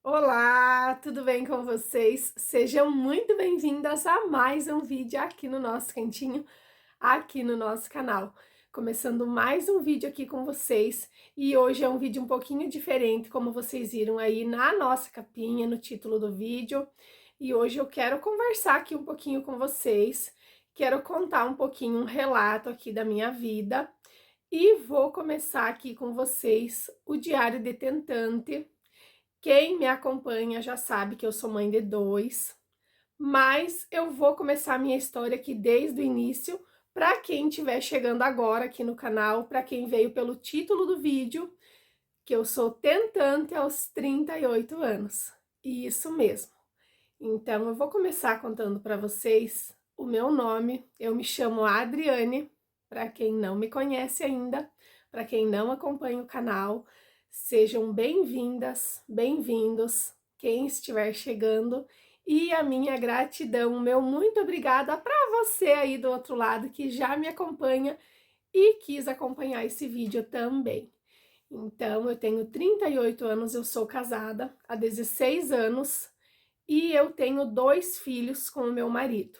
Olá, tudo bem com vocês? Sejam muito bem-vindas a mais um vídeo aqui no nosso cantinho, aqui no nosso canal. Começando mais um vídeo aqui com vocês e hoje é um vídeo um pouquinho diferente, como vocês viram aí na nossa capinha, no título do vídeo. E hoje eu quero conversar aqui um pouquinho com vocês, quero contar um pouquinho um relato aqui da minha vida e vou começar aqui com vocês o Diário de Tentante. Quem me acompanha já sabe que eu sou mãe de dois, mas eu vou começar a minha história aqui desde o início. Para quem estiver chegando agora aqui no canal, para quem veio pelo título do vídeo, que eu sou tentante aos 38 anos. Isso mesmo. Então eu vou começar contando para vocês o meu nome. Eu me chamo Adriane, para quem não me conhece ainda, para quem não acompanha o canal. Sejam bem-vindas, bem-vindos, quem estiver chegando, e a minha gratidão, o meu muito obrigada para você aí do outro lado que já me acompanha e quis acompanhar esse vídeo também. Então, eu tenho 38 anos, eu sou casada há 16 anos e eu tenho dois filhos com o meu marido.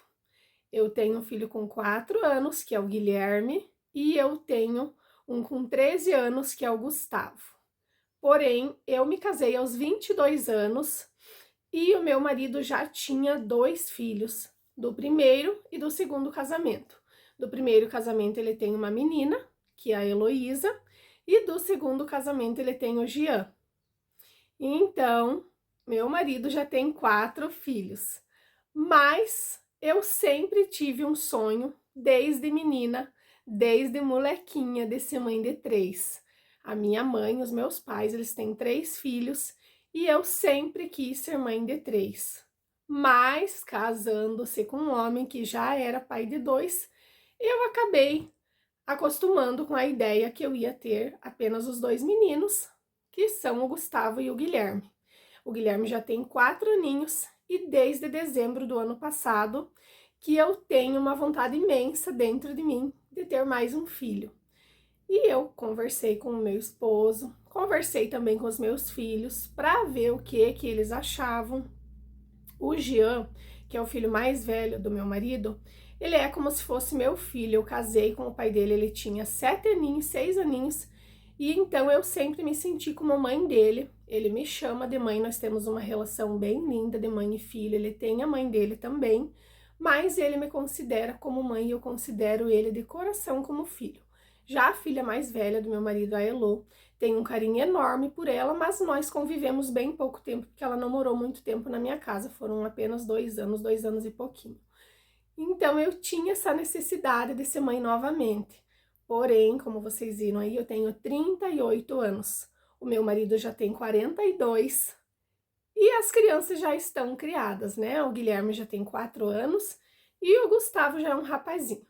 Eu tenho um filho com 4 anos, que é o Guilherme, e eu tenho um com 13 anos, que é o Gustavo. Porém, eu me casei aos 22 anos e o meu marido já tinha dois filhos, do primeiro e do segundo casamento. Do primeiro casamento ele tem uma menina, que é a Heloísa, e do segundo casamento ele tem o Jean. Então, meu marido já tem 4 filhos, mas eu sempre tive um sonho, desde menina, desde molequinha, de ser mãe de 3. A minha mãe, os meus pais, eles têm 3 filhos e eu sempre quis ser mãe de 3. Mas, casando-se com um homem que já era pai de 2, eu acabei acostumando com a ideia que eu ia ter apenas os 2 meninos, que são o Gustavo e o Guilherme. O Guilherme já tem 4 aninhos e desde dezembro do ano passado que eu tenho uma vontade imensa dentro de mim de ter mais um filho. E eu conversei com o meu esposo, conversei também com os meus filhos para ver o que eles achavam. O Jean, que é o filho mais velho do meu marido, ele é como se fosse meu filho. Eu casei com o pai dele, ele tinha 7 aninhos, 6 aninhos, e então eu sempre me senti como mãe dele. Ele me chama de mãe, nós temos uma relação bem linda de mãe e filho, ele tem a mãe dele também, mas ele me considera como mãe e eu considero ele de coração como filho. Já a filha mais velha do meu marido, a Elo, tem um carinho enorme por ela, mas nós convivemos bem pouco tempo, porque ela não morou muito tempo na minha casa, foram apenas 2 anos e pouquinho. Então eu tinha essa necessidade de ser mãe novamente. Porém, como vocês viram aí, eu tenho 38 anos. O meu marido já tem 42 e as crianças já estão criadas, né? O Guilherme já tem 4 anos e o Gustavo já é um rapazinho.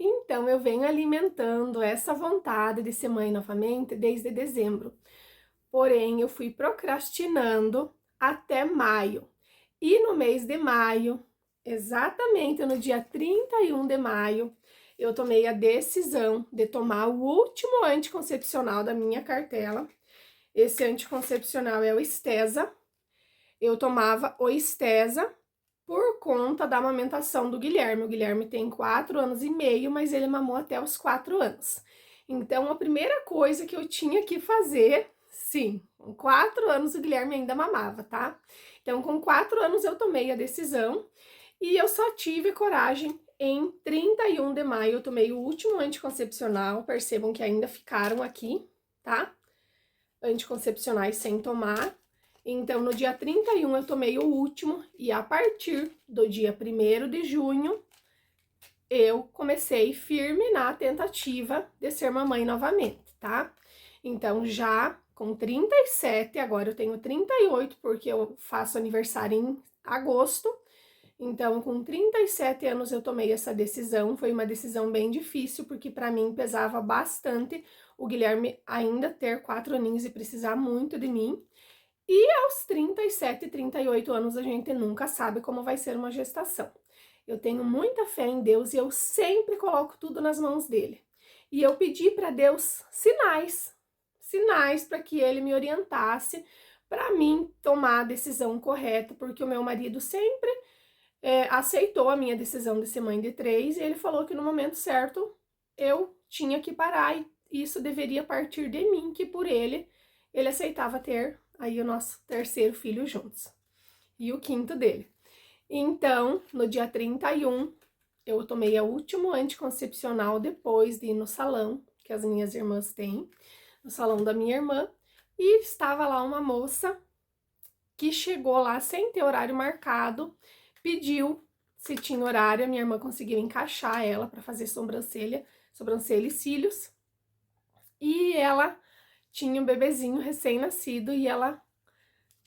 Então eu venho alimentando essa vontade de ser mãe novamente desde dezembro. Porém, eu fui procrastinando até maio. E no mês de maio, exatamente no dia 31 de maio, eu tomei a decisão de tomar o último anticoncepcional da minha cartela. Esse anticoncepcional é o Estesa. Eu tomava o Estesa por conta da amamentação do Guilherme. O Guilherme tem 4 anos e meio, mas ele mamou até os 4 anos. Então, a primeira coisa que eu tinha que fazer, sim, com 4 anos o Guilherme ainda mamava, tá? Então, com 4 anos eu tomei a decisão e eu só tive coragem em 31 de maio. Eu tomei o último anticoncepcional, percebam que ainda ficaram aqui, tá? Anticoncepcionais sem tomar. Então, no dia 31 eu tomei o último e a partir do dia 1º de junho eu comecei firme na tentativa de ser mamãe novamente, tá? Então, já com 37, agora eu tenho 38 porque eu faço aniversário em agosto. Então, com 37 anos eu tomei essa decisão. Foi uma decisão bem difícil porque para mim pesava bastante o Guilherme ainda ter 4 aninhos e precisar muito de mim. E aos 37, 38 anos a gente nunca sabe como vai ser uma gestação. Eu tenho muita fé em Deus e eu sempre coloco tudo nas mãos dele. E eu pedi para Deus sinais para que ele me orientasse, para mim tomar a decisão correta, porque o meu marido sempre aceitou a minha decisão de ser mãe de 3 e ele falou que no momento certo eu tinha que parar e isso deveria partir de mim, que por ele aceitava ter aí o nosso terceiro filho juntos e o quinto dele. Então, no dia 31, eu tomei o último anticoncepcional depois de ir no salão, que as minhas irmãs têm, no salão da minha irmã, e estava lá uma moça que chegou lá sem ter horário marcado, pediu se tinha horário, a minha irmã conseguiu encaixar ela para fazer sobrancelha e cílios, e ela tinha um bebezinho recém-nascido e ela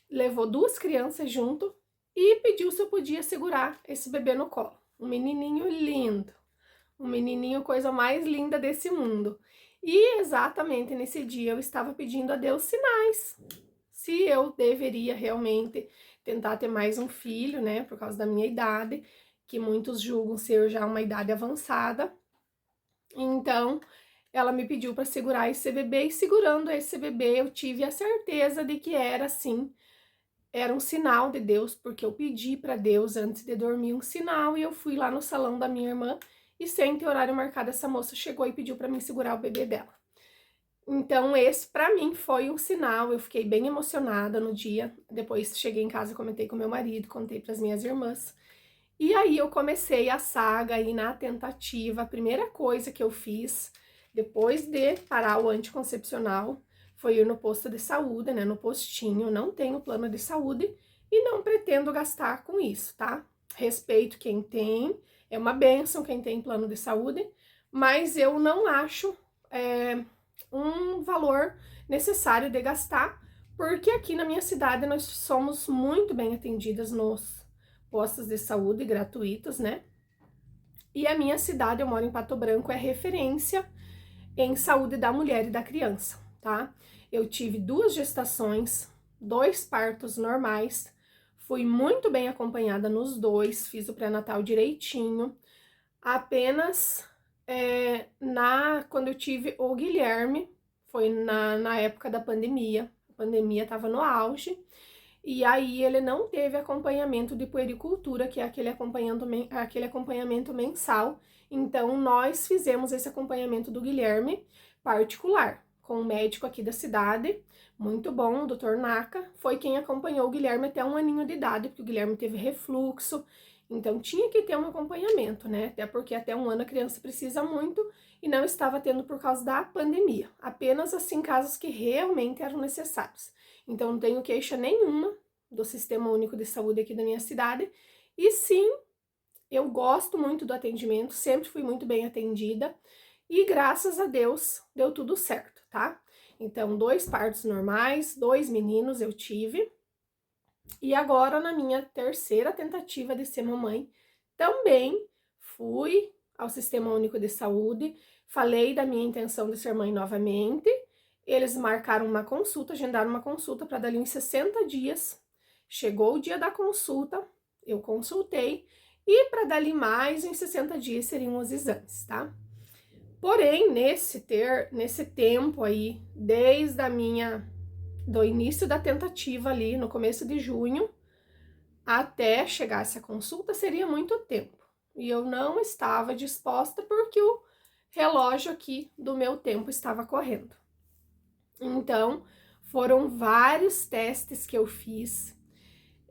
levou 2 crianças junto e pediu se eu podia segurar esse bebê no colo. Um menininho lindo, um menininho coisa mais linda desse mundo. E exatamente nesse dia eu estava pedindo a Deus sinais, se eu deveria realmente tentar ter mais um filho, né, por causa da minha idade, que muitos julgam ser já uma idade avançada. Então, ela me pediu para segurar esse bebê e segurando esse bebê eu tive a certeza de que era sim, era um sinal de Deus, porque eu pedi para Deus antes de dormir um sinal e eu fui lá no salão da minha irmã e sem ter horário marcado essa moça chegou e pediu para mim segurar o bebê dela. Então esse para mim foi um sinal, eu fiquei bem emocionada no dia. Depois cheguei em casa, comentei com meu marido, contei para as minhas irmãs. E aí eu comecei a saga aí na tentativa. A primeira coisa que eu fiz depois de parar o anticoncepcional foi ir no posto de saúde, né, no postinho. Não tenho plano de saúde e não pretendo gastar com isso, tá? Respeito quem tem, é uma bênção quem tem plano de saúde, mas eu não acho um valor necessário de gastar, porque aqui na minha cidade nós somos muito bem atendidas nos postos de saúde gratuitos, né? E a minha cidade, eu moro em Pato Branco, é referência em saúde da mulher e da criança, tá? Eu tive 2 gestações, 2 partos normais, fui muito bem acompanhada nos 2, fiz o pré-natal direitinho, apenas quando eu tive o Guilherme, foi na época da pandemia, a pandemia estava no auge, e aí ele não teve acompanhamento de puericultura, que é aquele acompanhamento mensal. Então nós fizemos esse acompanhamento do Guilherme particular, com um médico aqui da cidade, muito bom, o Dr. Naka, foi quem acompanhou o Guilherme até 1 aninho de idade, porque o Guilherme teve refluxo, então tinha que ter um acompanhamento, né? Até porque até 1 ano a criança precisa muito e não estava tendo por causa da pandemia. Apenas assim casos que realmente eram necessários. Então não tenho queixa nenhuma do Sistema Único de Saúde aqui da minha cidade. E sim, eu gosto muito do atendimento, sempre fui muito bem atendida. E graças a Deus deu tudo certo, tá? Então 2 partos normais, 2 meninos eu tive. E agora, na minha terceira tentativa de ser mamãe, também fui ao Sistema Único de Saúde, falei da minha intenção de ser mãe novamente, eles marcaram uma consulta, agendaram uma consulta para dali em 60 dias, chegou o dia da consulta, eu consultei, e para dali mais em 60 dias seriam os exames, tá? Porém, nesse tempo aí, desde do início da tentativa ali, no começo de junho, até chegar essa consulta, seria muito tempo. E eu não estava disposta porque o relógio aqui do meu tempo estava correndo. Então, foram vários testes que eu fiz.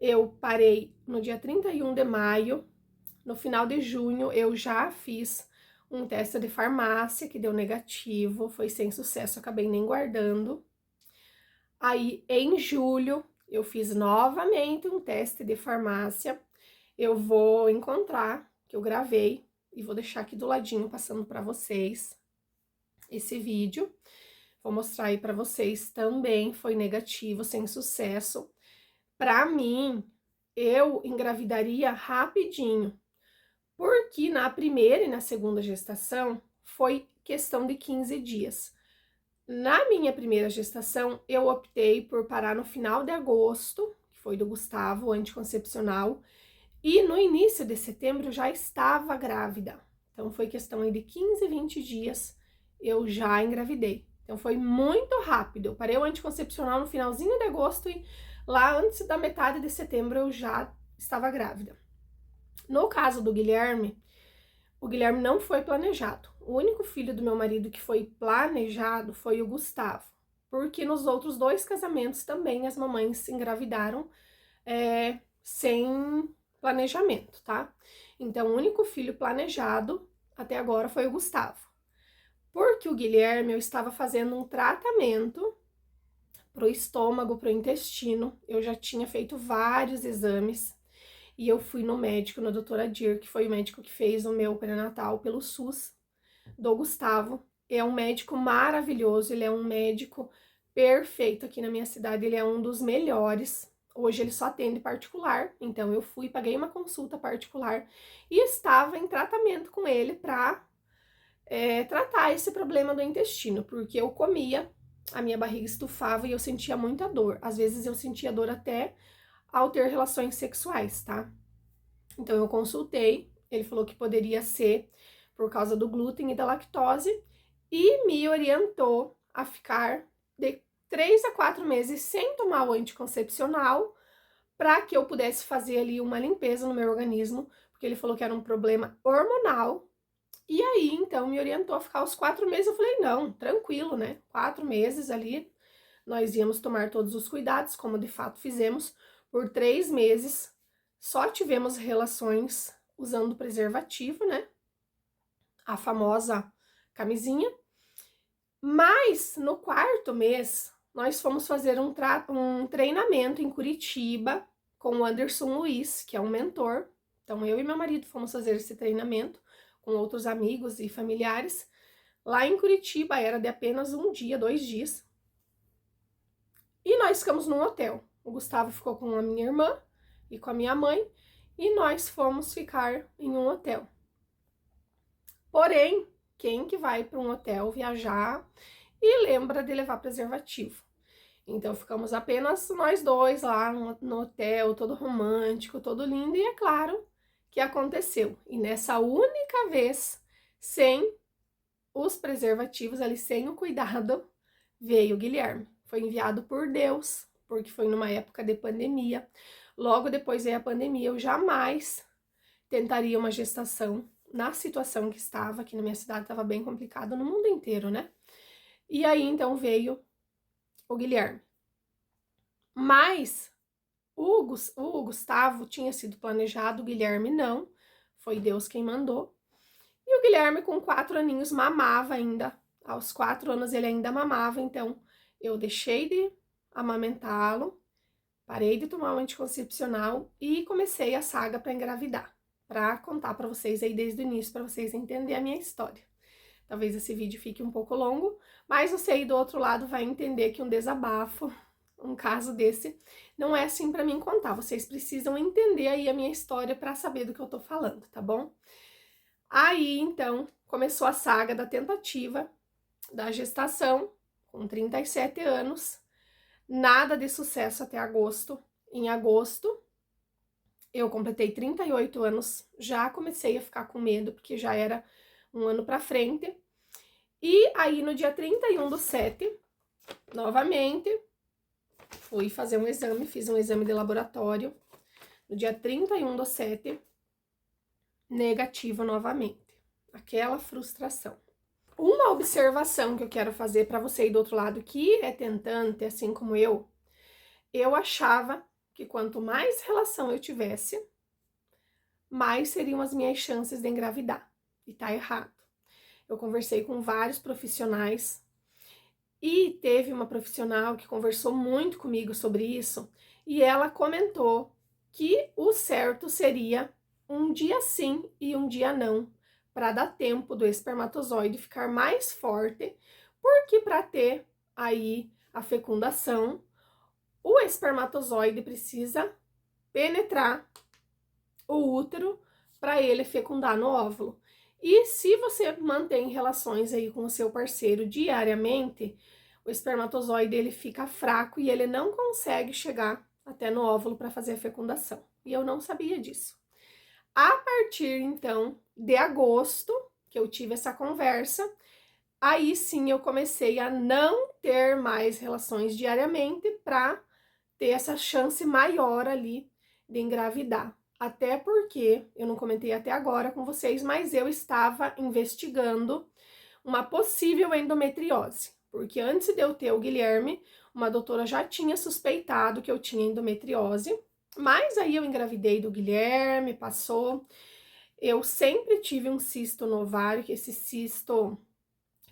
Eu parei no dia 31 de maio, no final de junho eu já fiz um teste de farmácia que deu negativo, foi sem sucesso, acabei nem guardando. Aí, em julho, eu fiz novamente um teste de farmácia. Eu vou encontrar, que eu gravei, e vou deixar aqui do ladinho, passando para vocês esse vídeo. Vou mostrar aí para vocês também, foi negativo, sem sucesso. Para mim, eu engravidaria rapidinho, porque na primeira e na segunda gestação foi questão de 15 dias. Na minha primeira gestação, eu optei por parar no final de agosto, que foi do Gustavo, o anticoncepcional, e no início de setembro eu já estava grávida. Então foi questão aí de 15, 20 dias eu já engravidei. Então foi muito rápido. Eu parei o anticoncepcional no finalzinho de agosto e lá antes da metade de setembro eu já estava grávida. No caso do Guilherme, o Guilherme não foi planejado. O único filho do meu marido que foi planejado foi o Gustavo, porque nos outros 2 casamentos também as mamães engravidaram sem planejamento, tá? Então, o único filho planejado até agora foi o Gustavo. Porque o Guilherme, eu estava fazendo um tratamento pro estômago, pro intestino. Eu já tinha feito vários exames e eu fui no médico, na doutora Dir, que foi o médico que fez o meu pré-natal pelo SUS, do Gustavo. É um médico maravilhoso, ele é um médico perfeito aqui na minha cidade, ele é um dos melhores. Hoje ele só atende particular, então eu fui, paguei uma consulta particular e estava em tratamento com ele para tratar esse problema do intestino, porque eu comia, a minha barriga estufava e eu sentia muita dor. Às vezes eu sentia dor até ao ter relações sexuais, tá? Então eu consultei, ele falou que poderia ser por causa do glúten e da lactose e me orientou a ficar de 3 a 4 meses sem tomar o anticoncepcional para que eu pudesse fazer ali uma limpeza no meu organismo, porque ele falou que era um problema hormonal. E aí, então, me orientou a ficar os 4 meses. Eu falei, não, tranquilo, né? 4 meses ali, nós íamos tomar todos os cuidados, como de fato fizemos. Por 3 meses, só tivemos relações usando preservativo, né? A famosa camisinha. Mas, no 4º mês, nós fomos fazer um treinamento em Curitiba com o Anderson Luiz, que é um mentor. Então, eu e meu marido fomos fazer esse treinamento com outros amigos e familiares. Lá em Curitiba era de apenas 1 dia, 2 dias. E nós ficamos num hotel. O Gustavo ficou com a minha irmã e com a minha mãe. E nós fomos ficar em um hotel. Porém, quem que vai para um hotel viajar e lembra de levar preservativo? Então, ficamos apenas nós 2 lá no hotel, todo romântico, todo lindo. E é claro que aconteceu. E nessa única vez, sem os preservativos ali, sem o cuidado, veio o Guilherme. Foi enviado por Deus, porque foi numa época de pandemia. Logo depois veio a pandemia, eu jamais tentaria uma gestação na situação que estava, aqui na minha cidade estava bem complicado, no mundo inteiro, né? E aí, então, veio o Guilherme. Mas o Gustavo tinha sido planejado, o Guilherme não, foi Deus quem mandou. E o Guilherme, com 4 aninhos, mamava ainda. Aos 4 anos ele ainda mamava, então eu deixei de amamentá-lo, parei de tomar o anticoncepcional e comecei a saga para engravidar, para contar para vocês aí desde o início, para vocês entenderem a minha história. Talvez esse vídeo fique um pouco longo, mas você aí do outro lado vai entender que um desabafo, um caso desse, não é assim para mim contar. Vocês precisam entender aí a minha história para saber do que eu tô falando, tá bom? Aí, então, começou a saga da tentativa da gestação, com 37 anos, nada de sucesso até agosto. Em agosto, eu completei 38 anos, já comecei a ficar com medo, porque já era um ano pra frente. E aí, no dia 31/7, novamente, fui fazer um exame, fiz um exame de laboratório. No dia 31/7, negativo novamente. Aquela frustração. Uma observação que eu quero fazer para você aí do outro lado, que é tentante, assim como eu achava que quanto mais relação eu tivesse, mais seriam as minhas chances de engravidar. E tá errado. Eu conversei com vários profissionais e teve uma profissional que conversou muito comigo sobre isso e ela comentou que o certo seria um dia sim e um dia não, para dar tempo do espermatozoide ficar mais forte, porque para ter aí a fecundação, o espermatozoide precisa penetrar o útero para ele fecundar no óvulo. E se você mantém relações aí com o seu parceiro diariamente, o espermatozoide ele fica fraco e ele não consegue chegar até no óvulo para fazer a fecundação. E eu não sabia disso. A partir, então, de agosto, que eu tive essa conversa, aí sim eu comecei a não ter mais relações diariamente para ter essa chance maior ali de engravidar. Até porque, eu não comentei até agora com vocês, mas eu estava investigando uma possível endometriose. Porque antes de eu ter o Guilherme, uma doutora já tinha suspeitado que eu tinha endometriose. Mas aí eu engravidei do Guilherme, passou. Eu sempre tive um cisto no ovário, que esse cisto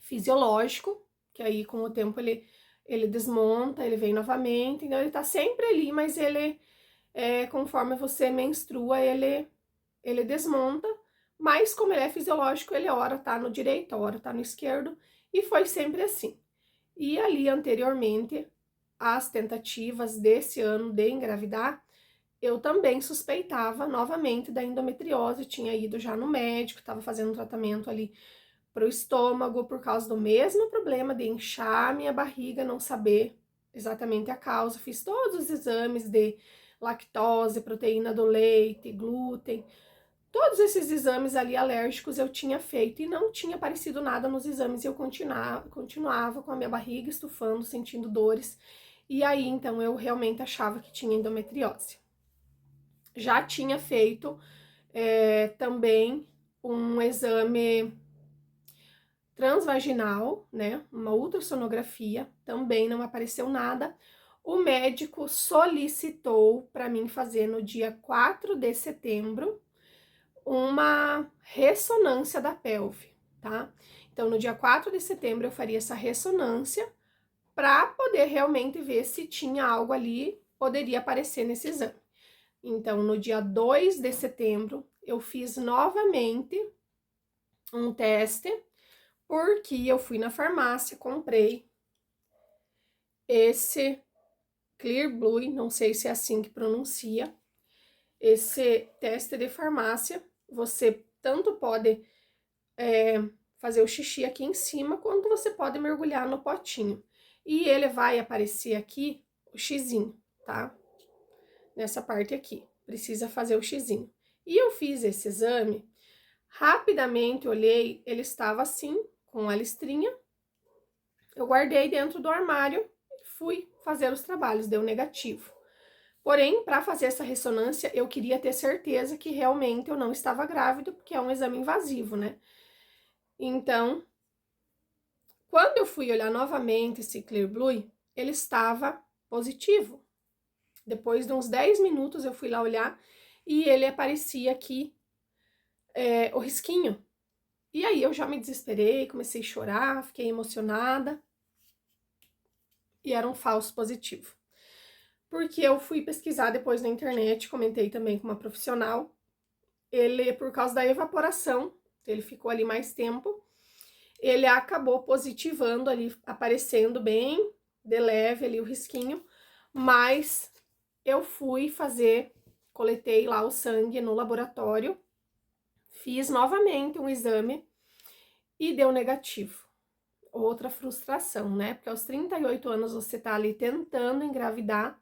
fisiológico, que aí com o tempo ele desmonta, ele vem novamente, então ele tá sempre ali, mas ele, conforme você menstrua, ele desmonta, mas como ele é fisiológico, ele ora tá no direito, ora tá no esquerdo, e foi sempre assim. E ali anteriormente, as tentativas desse ano de engravidar, eu também suspeitava novamente da endometriose, tinha ido já no médico, estava fazendo um tratamento ali para o estômago por causa do mesmo problema de inchar a minha barriga, não saber exatamente a causa. Fiz todos os exames de lactose, proteína do leite, glúten, todos esses exames ali alérgicos eu tinha feito e não tinha aparecido nada nos exames e eu continuava com a minha barriga estufando, sentindo dores. E aí, então, eu realmente achava que tinha endometriose. Já tinha feito também um exame transvaginal, né? Uma ultrassonografia, também não apareceu nada. O médico solicitou para mim fazer no dia 4 de setembro uma ressonância da pelve, tá? Então, no dia 4 de setembro eu faria essa ressonância para poder realmente ver se tinha algo ali, poderia aparecer nesse exame. Então, no dia 2 de setembro, eu fiz novamente um teste, porque eu fui na farmácia, comprei esse Clear Blue, não sei se é assim que pronuncia, esse teste de farmácia. Você tanto pode fazer o xixi aqui em cima, quanto você pode mergulhar no potinho. E ele vai aparecer aqui o xizinho, tá? Nessa parte aqui, precisa fazer o xizinho. E eu fiz esse exame, rapidamente olhei, ele estava assim, com a listrinha. Eu guardei dentro do armário e fui fazer os trabalhos, deu negativo. Porém, para fazer essa ressonância, eu queria ter certeza que realmente eu não estava grávida, porque é um exame invasivo, né? Então, quando eu fui olhar novamente esse Clear Blue, ele estava positivo. Depois de uns 10 minutos eu fui lá olhar e ele aparecia aqui, o risquinho. E aí eu já me desesperei, comecei a chorar, fiquei emocionada. E era um falso positivo. Porque eu fui pesquisar depois na internet, comentei também com uma profissional. Ele, por causa da evaporação, ele ficou ali mais tempo, ele acabou positivando ali, aparecendo bem de leve ali o risquinho, mas eu fui fazer, coletei lá o sangue no laboratório, fiz novamente um exame e deu negativo. Outra frustração, né? Porque aos 38 anos você tá ali tentando engravidar,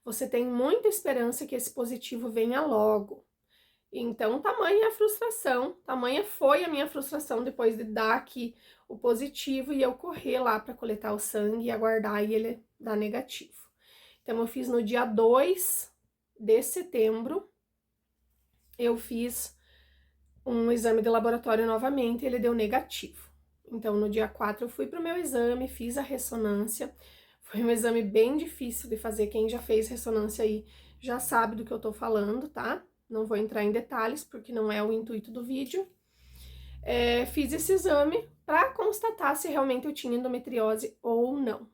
você tem muita esperança que esse positivo venha logo. Então, tamanha a frustração, tamanha foi a minha frustração depois de dar aqui o positivo e eu correr lá para coletar o sangue e aguardar e ele dar negativo. Então, eu fiz no dia 2 de setembro, eu fiz um exame de laboratório novamente e ele deu negativo. Então, no dia 4 eu fui pro meu exame, fiz a ressonância. Foi um exame bem difícil de fazer, quem já fez ressonância aí já sabe do que eu tô falando, tá? Não vou entrar em detalhes, porque não é o intuito do vídeo. Fiz esse exame para constatar se realmente eu tinha endometriose ou não.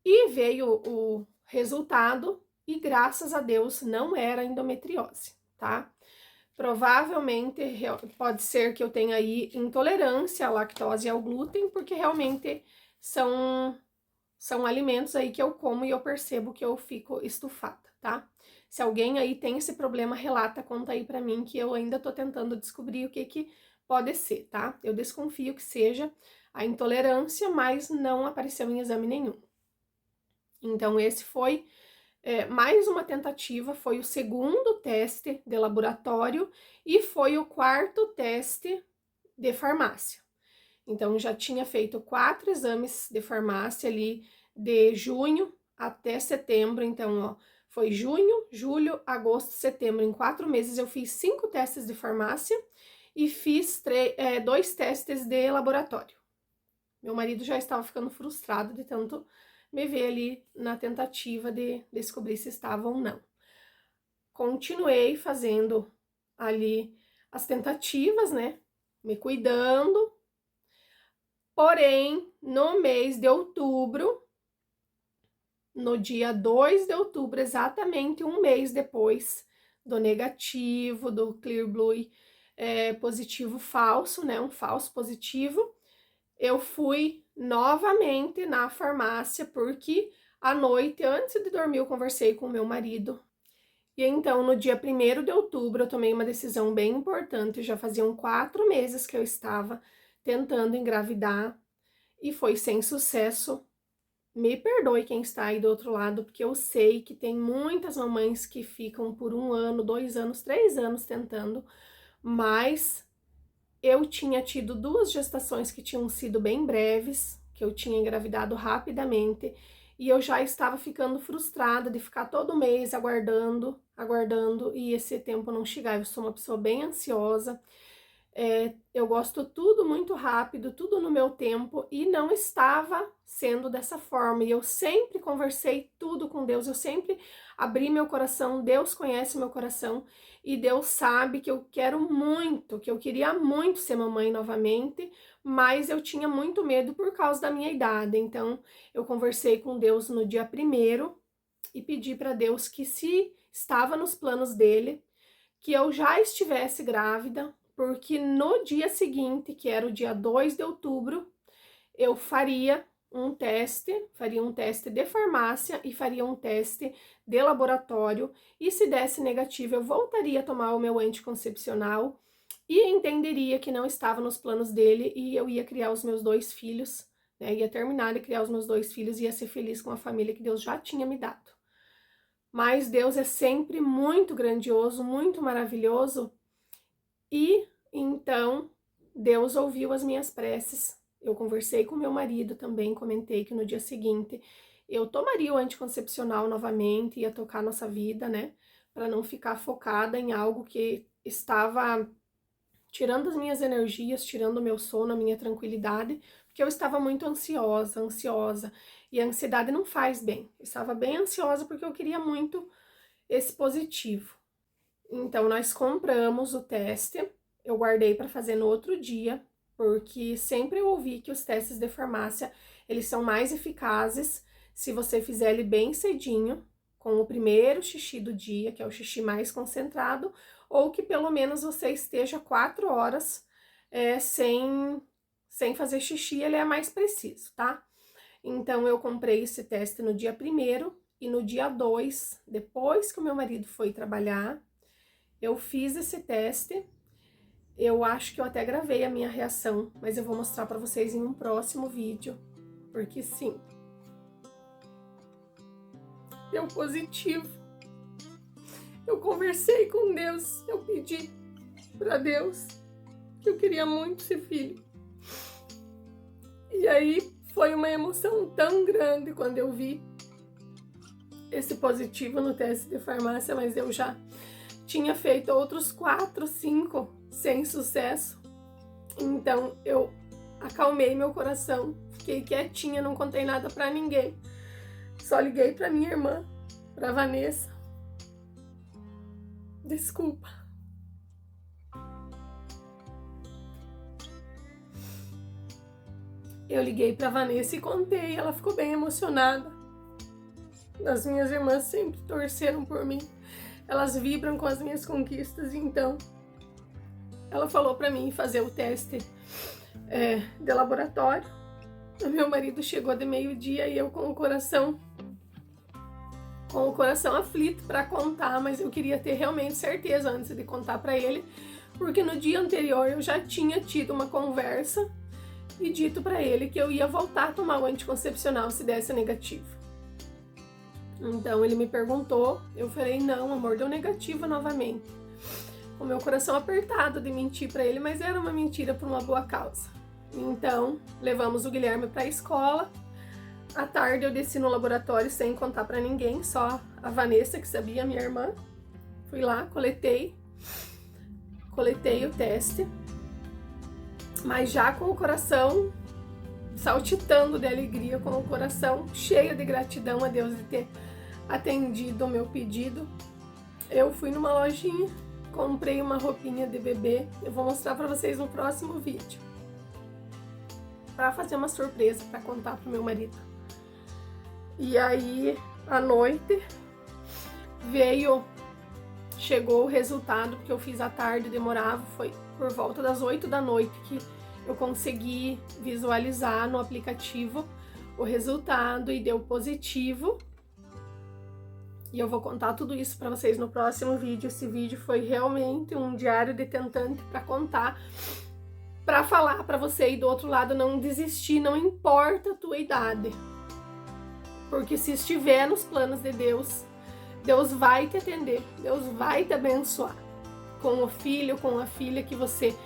E veio o resultado e, graças a Deus, não era endometriose, tá? Provavelmente pode ser que eu tenha aí intolerância à lactose e ao glúten, porque realmente são alimentos aí que eu como e eu percebo que eu fico estufada, tá? Se alguém aí tem esse problema, relata, conta aí pra mim, que eu ainda tô tentando descobrir o que pode ser, tá? Eu desconfio que seja a intolerância, mas não apareceu em exame nenhum. Então, esse foi mais uma tentativa, foi o segundo teste de laboratório e foi o quarto teste de farmácia. Então, já tinha feito 4 exames de farmácia ali de junho até setembro. Então, ó, foi junho, julho, agosto, setembro. Em 4 meses eu fiz 5 testes de farmácia e fiz 2 testes de laboratório. Meu marido já estava ficando frustrado de tanto me ver ali na tentativa de descobrir se estava ou não. Continuei fazendo ali as tentativas, né? Me cuidando. Porém, no mês de outubro, no dia 2 de outubro, exatamente um mês depois do negativo, do Clear Blue positivo falso, né? Um falso positivo, eu fui novamente na farmácia, porque à noite, antes de dormir, eu conversei com o meu marido. E então, no dia 1º de outubro, eu tomei uma decisão bem importante. Já faziam 4 meses que eu estava tentando engravidar e foi sem sucesso. Me perdoe quem está aí do outro lado, porque eu sei que tem muitas mamães que ficam por 1 ano, 2 anos, 3 anos tentando, mas eu tinha tido 2 gestações que tinham sido bem breves, que eu tinha engravidado rapidamente, e eu já estava ficando frustrada de ficar todo mês aguardando, e esse tempo não chegar. Eu sou uma pessoa bem ansiosa, eu gosto tudo muito rápido, tudo no meu tempo, e não estava sendo dessa forma. E eu sempre conversei tudo com Deus, eu sempre abri meu coração. Deus conhece meu coração e Deus sabe que eu quero muito, que eu queria muito ser mamãe novamente, mas eu tinha muito medo por causa da minha idade. Então eu conversei com Deus no dia 1º e pedi para Deus que, se estava nos planos dele, que eu já estivesse grávida, porque no dia seguinte, que era o dia 2 de outubro, eu faria um teste de farmácia e faria um teste de laboratório, e se desse negativo, eu voltaria a tomar o meu anticoncepcional e entenderia que não estava nos planos dele, e eu ia criar os meus 2 filhos, né? Ia terminar de criar os meus 2 filhos e ia ser feliz com a família que Deus já tinha me dado. Mas Deus é sempre muito grandioso, muito maravilhoso, e então Deus ouviu as minhas preces. Eu conversei com meu marido também, comentei que no dia seguinte eu tomaria o anticoncepcional novamente, ia tocar nossa vida, né? Para não ficar focada em algo que estava tirando as minhas energias, tirando o meu sono, a minha tranquilidade, porque eu estava muito ansiosa, e a ansiedade não faz bem. Eu estava bem ansiosa porque eu queria muito esse positivo. Então, nós compramos o teste, eu guardei para fazer no outro dia, porque sempre eu ouvi que os testes de farmácia, eles são mais eficazes se você fizer ele bem cedinho, com o primeiro xixi do dia, que é o xixi mais concentrado, ou que pelo menos você esteja 4 horas sem fazer xixi, ele é mais preciso, tá? Então, eu comprei esse teste no dia 1º, e no dia 2, depois que o meu marido foi trabalhar, eu fiz esse teste. Eu acho que eu até gravei a minha reação, mas eu vou mostrar para vocês em um próximo vídeo, porque sim, deu positivo. Eu conversei com Deus, eu pedi para Deus que eu queria muito ser filho. E aí foi uma emoção tão grande quando eu vi esse positivo no teste de farmácia, mas eu já tinha feito outros 4, 5 sem sucesso. Então eu acalmei meu coração, fiquei quietinha, não contei nada pra ninguém. Só liguei pra minha irmã, pra Vanessa. Desculpa. Eu liguei pra Vanessa e contei, ela ficou bem emocionada. As minhas irmãs sempre torceram por mim. Elas vibram com as minhas conquistas, então ela falou pra mim fazer o teste de laboratório. O meu marido chegou de meio-dia e eu com o coração aflito para contar, mas eu queria ter realmente certeza antes de contar para ele, porque no dia anterior eu já tinha tido uma conversa e dito para ele que eu ia voltar a tomar o anticoncepcional se desse negativo. Então ele me perguntou, eu falei, não, amor, deu negativo novamente. Com meu coração apertado de mentir para ele, mas era uma mentira por uma boa causa. Então, levamos o Guilherme para a escola. À tarde eu desci no laboratório sem contar para ninguém, só a Vanessa que sabia, minha irmã. Fui lá, coletei o teste, mas já com o coração saltitando de alegria, com o coração cheio de gratidão a Deus de ter atendido o meu pedido. Eu fui numa lojinha, comprei uma roupinha de bebê, eu vou mostrar para vocês no próximo vídeo, para fazer uma surpresa, para contar pro meu marido. E aí, à noite, chegou o resultado, porque eu fiz à tarde, demorava, foi por volta das 8 da noite que eu consegui visualizar no aplicativo o resultado e deu positivo. E eu vou contar tudo isso para vocês no próximo vídeo. Esse vídeo foi realmente um diário de tentante para contar, para falar para você aí do outro lado não desistir, não importa a tua idade. Porque se estiver nos planos de Deus, Deus vai te atender, Deus vai te abençoar com o filho, com a filha que você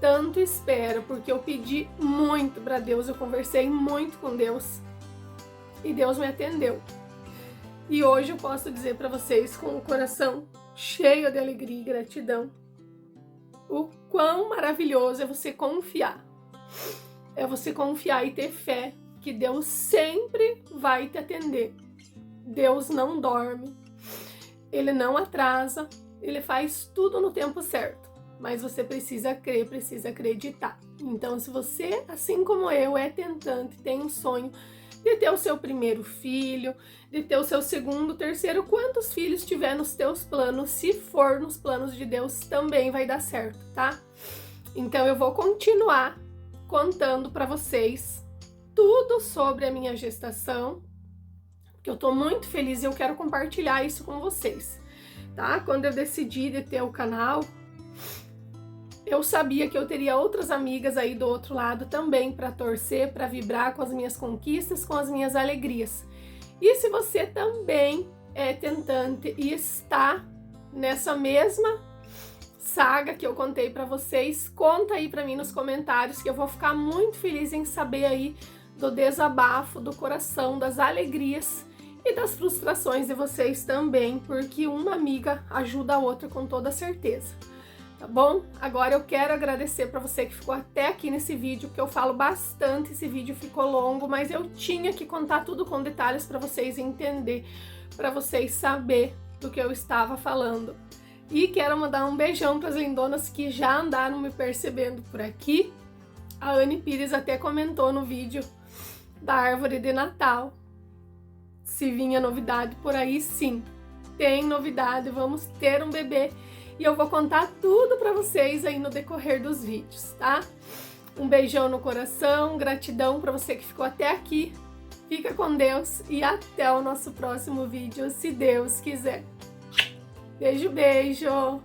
tanto espera, porque eu pedi muito para Deus, eu conversei muito com Deus e Deus me atendeu. E hoje eu posso dizer para vocês com o coração cheio de alegria e gratidão, o quão maravilhoso é você confiar. É você confiar e ter fé que Deus sempre vai te atender. Deus não dorme, Ele não atrasa, Ele faz tudo no tempo certo. Mas você precisa crer, precisa acreditar. Então, se você, assim como eu, é tentante, tem um sonho de ter o seu primeiro filho, de ter o seu segundo, terceiro, quantos filhos tiver nos teus planos, se for nos planos de Deus, também vai dar certo, tá? Então, eu vou continuar contando para vocês tudo sobre a minha gestação, porque eu tô muito feliz e eu quero compartilhar isso com vocês, tá? Quando eu decidi de ter o canal, eu sabia que eu teria outras amigas aí do outro lado também para torcer, para vibrar com as minhas conquistas, com as minhas alegrias. E se você também é tentante e está nessa mesma saga que eu contei para vocês, conta aí para mim nos comentários que eu vou ficar muito feliz em saber aí do desabafo, do coração, das alegrias e das frustrações de vocês também, porque uma amiga ajuda a outra com toda certeza. Tá bom? Agora eu quero agradecer para você que ficou até aqui nesse vídeo, que eu falo bastante, esse vídeo ficou longo, mas eu tinha que contar tudo com detalhes para vocês entender, para vocês saber do que eu estava falando. E quero mandar um beijão para as lindonas que já andaram me percebendo por aqui. A Anne Pires até comentou no vídeo da árvore de Natal. Se vinha novidade por aí, sim. Tem novidade, vamos ter um bebê. E eu vou contar tudo para vocês aí no decorrer dos vídeos, tá? Um beijão no coração, gratidão para você que ficou até aqui. Fica com Deus e até o nosso próximo vídeo, se Deus quiser. Beijo, beijo!